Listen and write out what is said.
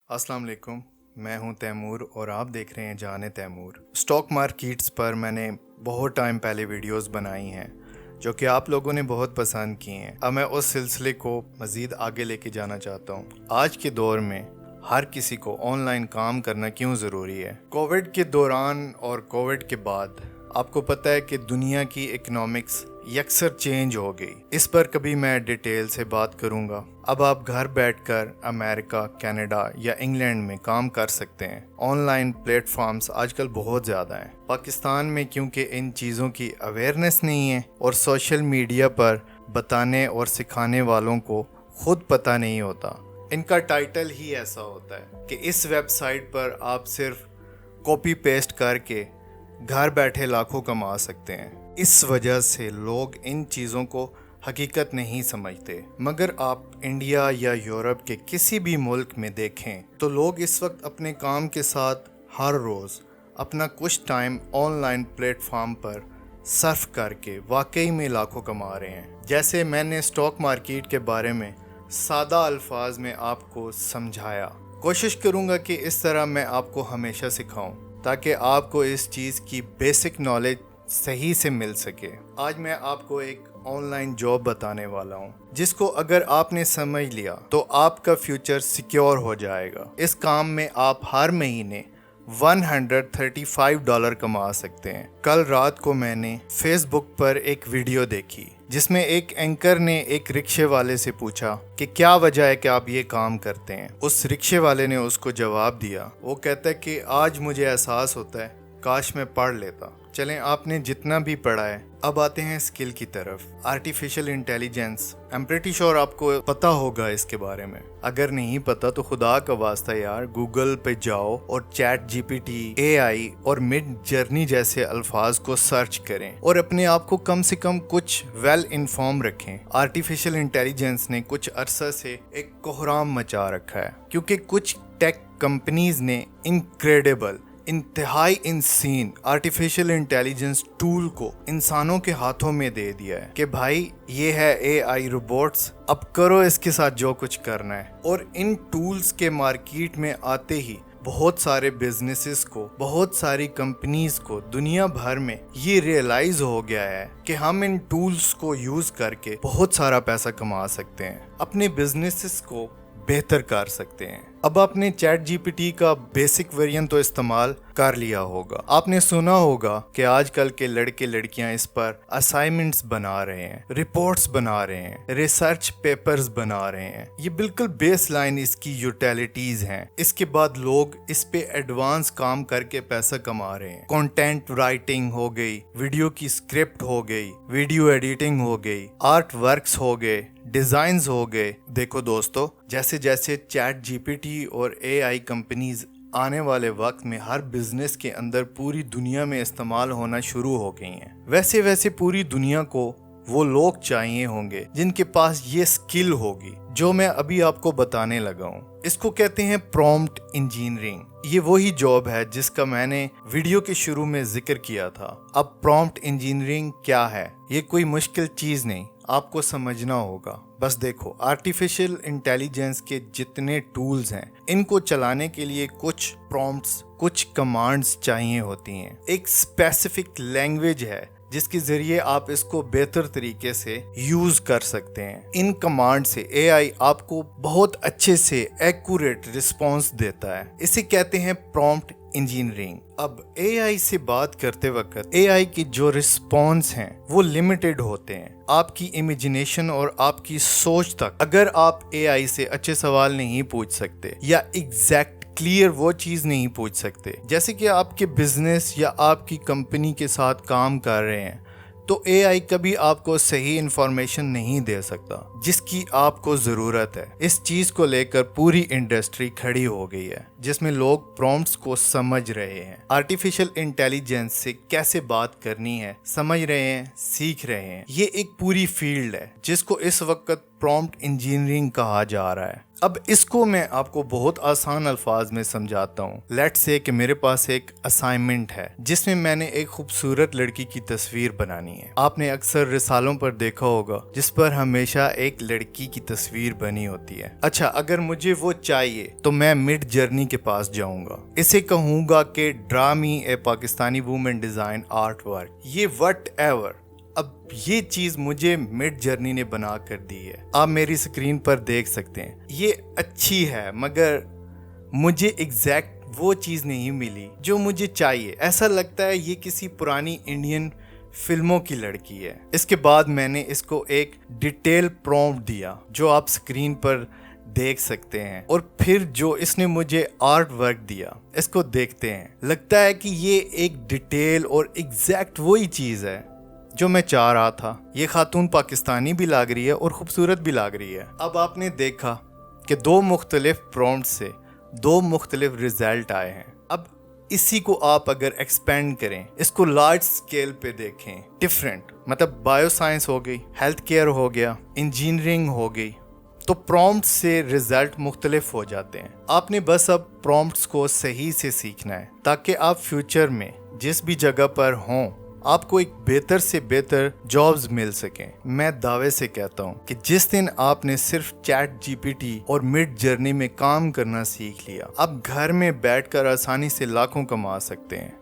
अस्सलाम वालेकुम। मैं हूं तैमूर और आप देख रहे हैं जाने तैमूर। स्टॉक मार्केट्स पर मैंने बहुत टाइम पहले वीडियोस बनाई हैं जो कि आप लोगों ने बहुत पसंद की हैं। अब मैं उस सिलसिले को मज़ीद आगे लेके जाना चाहता हूं। आज के दौर में हर किसी को ऑनलाइन काम करना क्यों ज़रूरी है। कोविड के दौरान और कोविड के बाद आपको पता है कि दुनिया की इकोनॉमिक्स यकसर चेंज हो गई। इस पर कभी मैं डिटेल से बात करूंगा। अब आप घर बैठकर अमेरिका, कनाडा या इंग्लैंड में काम कर सकते हैं। ऑनलाइन प्लेटफॉर्म्स आजकल बहुत ज़्यादा हैं। पाकिस्तान में क्योंकि इन चीज़ों की अवेयरनेस नहीं है और सोशल मीडिया पर बताने और सिखाने वालों को खुद पता नहीं होता। इनका टाइटल ही ऐसा होता है कि इस वेबसाइट पर आप सिर्फ कॉपी पेस्ट करके घर बैठे लाखों कमा सकते हैं। इस वजह से लोग इन चीज़ों को हकीकत नहीं समझते। मगर आप इंडिया या यूरोप के किसी भी मुल्क में देखें तो लोग इस वक्त अपने काम के साथ हर रोज़ अपना कुछ टाइम ऑनलाइन प्लेटफॉर्म पर सर्फ करके वाकई में लाखों कमा रहे हैं। जैसे मैंने स्टॉक मार्केट के बारे में सादा अल्फाज में आपको समझाया, कोशिश करूँगा कि इस तरह मैं आपको हमेशा सिखाऊं ताकि आपको इस चीज़ की बेसिक नॉलेज सही से मिल सके। आज मैं आपको एक ऑनलाइन जॉब बताने वाला हूँ जिसको अगर आपने समझ लिया तो आपका फ्यूचर सिक्योर हो जाएगा। इस काम में आप हर महीने $135 कमा सकते हैं। कल रात को मैंने फेसबुक पर एक वीडियो देखी जिसमें एक एंकर ने एक रिक्शे वाले से पूछा कि क्या वजह है कि आप ये काम करते हैं। उस रिक्शे वाले ने उसको जवाब दिया। वो कहता है कि आज मुझे एहसास होता है काश मैं पढ़ लेता। चलें, आपने जितना भी पढ़ा है, अब आते हैं स्किल की तरफ। Artificial intelligence, I am pretty sure आपको पता होगा इसके बारे में। अगर नहीं पता तो खुदा का वास्ता यार गूगल पे जाओ और चैट जीपीटी, एआई और मिड जर्नी जैसे अल्फाज को सर्च करें और अपने आप को कम से कम कुछ वेल इन्फॉर्म रखें। आर्टिफिशियल इंटेलिजेंस ने कुछ अरसा से एक कोहराम मचा रखा है क्योंकि कुछ टेक कंपनीज ने इनक्रेडिबल, इंतहाई इंसीन आर्टिफिशियल इंटेलिजेंस टूल को इंसानों के हाथों में दे दिया है कि भाई ये है एआई रोबोट्स, अब करो इसके साथ जो कुछ करना है। और इन टूल्स के मार्केट में आते ही बहुत सारे बिजनेसेस को, बहुत सारी कंपनीज को दुनिया भर में ये रियलाइज हो गया है कि हम इन टूल्स को यूज करके बहुत सारा पैसा कमा सकते हैं, अपने बिजनेसेस को बेहतर कर सकते हैं। अब आपने चैट जीपीटी का बेसिक वेरिएंट तो इस्तेमाल कर लिया होगा। आपने सुना होगा कि आजकल के लड़के लड़कियां इस पर असाइनमेंट्स बना रहे हैं, रिपोर्ट्स बना रहे हैं, रिसर्च पेपर्स बना रहे हैं। ये बिल्कुल बेस लाइन इसकी यूटिलिटीज हैं। इसके बाद लोग इस पे एडवांस काम करके पैसा कमा रहे हैं। कंटेंट राइटिंग हो गई, वीडियो की स्क्रिप्ट हो गई, वीडियो एडिटिंग हो गई, आर्ट वर्क्स हो गए, डिजाइन्स हो गए। देखो दोस्तों, जैसे जैसे चैट जीपीटी और एआई कंपनीज आने वाले वक्त में हर बिजनेस के अंदर पूरी दुनिया में इस्तेमाल होना शुरू हो गई हैं, वैसे वैसे पूरी दुनिया को वो लोग चाहिए होंगे जिनके पास ये स्किल होगी जो मैं अभी आपको बताने लगा हूँ। इसको कहते हैं प्रॉम्प्ट इंजीनियरिंग। ये वही जॉब है जिसका मैंने वीडियो के शुरू में जिक्र किया था। अब प्रॉम्प्ट इंजीनियरिंग क्या है, ये कोई मुश्किल चीज नहीं, आपको समझना होगा। बस देखो, आर्टिफिशियल इंटेलिजेंस के जितने टूल्स हैं इनको चलाने के लिए कुछ प्रॉम्प्ट्स, कुछ कमांड्स चाहिए होती हैं। एक स्पेसिफिक लैंग्वेज है जिसके जरिए आप इसको बेहतर तरीके से यूज कर सकते हैं। इन कमांड से एआई आपको बहुत अच्छे से एक्यूरेट रिस्पॉन्स देता है। इसे कहते हैं प्रॉम्प्ट इंजीनियरिंग। अब एआई से बात करते वक्त एआई की जो रिस्पॉन्स हैं वो लिमिटेड होते हैं आपकी इमेजिनेशन और आपकी सोच तक। अगर आप एआई से अच्छे सवाल नहीं पूछ सकते या एग्जैक्ट क्लियर वो चीज नहीं पूछ सकते, जैसे कि आपके बिजनेस या आपकी कंपनी के साथ काम कर रहे हैं, तो एआई कभी आपको सही इंफॉर्मेशन नहीं दे सकता जिसकी आपको ज़रूरत है। इस चीज़ को लेकर पूरी इंडस्ट्री खड़ी हो गई है जिसमें लोग प्रॉम्प्ट्स को समझ रहे हैं, आर्टिफिशियल इंटेलिजेंस से कैसे बात करनी है समझ रहे हैं, सीख रहे हैं। ये एक पूरी फील्ड है जिसको इस वक्त प्रॉम्प्ट इंजीनियरिंग कहा जा रहा है। अब इसको मैं आपको बहुत आसान अल्फाज में समझाता हूँ। लेट्स से कि मेरे पास एक असाइनमेंट है जिसमें मैंने एक खूबसूरत लड़की की तस्वीर बनानी है। आपने अक्सर रिसालों पर देखा होगा जिस पर हमेशा एक लड़की की तस्वीर बनी होती है। अच्छा, अगर मुझे वो चाहिए तो मैं मिड जर्नी के पास जाऊंगा, इसे कहूंगा कि draw me a Pakistani women design artwork, ये वट एवर। अब ये चीज मुझे मिड जर्नी ने बना कर दी है, आप मेरी स्क्रीन पर देख सकते हैं। ये अच्छी है मगर मुझे एग्जैक्ट वो चीज नहीं मिली जो मुझे चाहिए। ऐसा लगता है ये किसी पुरानी इंडियन फिल्मों की लड़की है। इसके बाद मैंने इसको एक डिटेल प्रॉम्प्ट दिया जो आप स्क्रीन पर देख सकते हैं, और फिर जो इसने मुझे आर्ट वर्क दिया इसको देखते हैं। लगता है कि ये एक डिटेल और एग्जैक्ट वही चीज है जो मैं चाह रहा था। ये खातून पाकिस्तानी भी लग रही है और खूबसूरत भी लग रही है। अब आपने देखा कि दो मुख्तलिफ प्रॉम्प्ट से दो मुख्तलिफ रिजल्ट आए हैं। अब इसी को आप अगर एक्सपेंड करें, इसको लार्ज स्केल पे देखें, डिफरेंट मतलब बायो साइंस हो गई, हेल्थ केयर हो गया, इंजीनियरिंग हो गई, तो प्रॉम्प्ट से रिजल्ट मुख्तलिफ हो जाते हैं। आपने बस अब प्रॉम्प्ट्स को सही से सीखना है ताकि आप फ्यूचर में जिस भी जगह पर हों आपको एक बेहतर से बेहतर जॉब्स मिल सकें। मैं दावे से कहता हूं कि जिस दिन आपने सिर्फ चैट जीपीटी और मिड जर्नी में काम करना सीख लिया, आप घर में बैठकर आसानी से लाखों कमा सकते हैं।